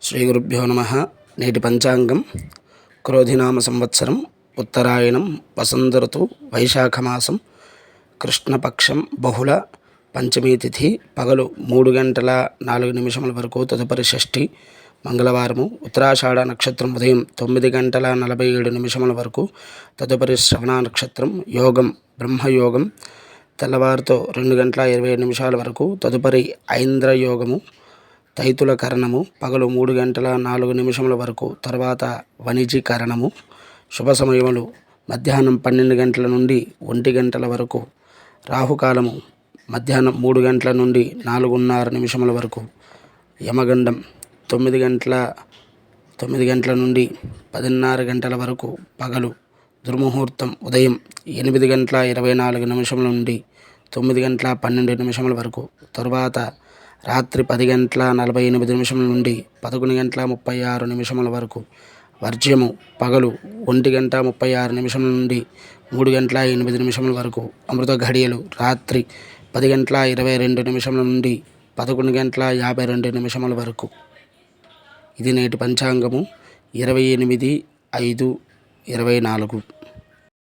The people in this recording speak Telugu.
శ్రీ గురుభ్యో నమ. నేటి పంచాంగం క్రోధినామ సంవత్సరం ఉత్తరాయణం వసంత ఋతువు వైశాఖమాసం కృష్ణపక్షం బహుళ పంచమీ తిథి పగలు 3:04 వరకు, తదుపరి షష్ఠి మంగళవారము. ఉత్తరాషాఢ నక్షత్రం ఉదయం 9:47 వరకు, తదుపరి శ్రవణ నక్షత్రం. యోగం బ్రహ్మయోగం తెల్లవారితో 2:27 వరకు, తదుపరి ఐంద్రయోగము తైతుల కరణము పగలు 3:04 వరకు, తర్వాత వణిజీకరణము. శుభ సమయములు మధ్యాహ్నం 12 గంటల నుండి 1 గంటల వరకు, రాహుకాలము మధ్యాహ్నం 3 గంటల నుండి 4:30 వరకు, యమగండం 9 గంటల నుండి 10:30 గంటల వరకు పగలు. దుర్ముహూర్తం ఉదయం 8:24 నుండి 9:12 వరకు, తరువాత రాత్రి 10:48 నుండి 11:36 వరకు. వర్జ్యము పగలు 1:36 నుండి 3:08 వరకు. అమృత ఘడియలు రాత్రి 10:22 నుండి 11:52 వరకు. ఇది నేటి పంచాంగము 28/5/24.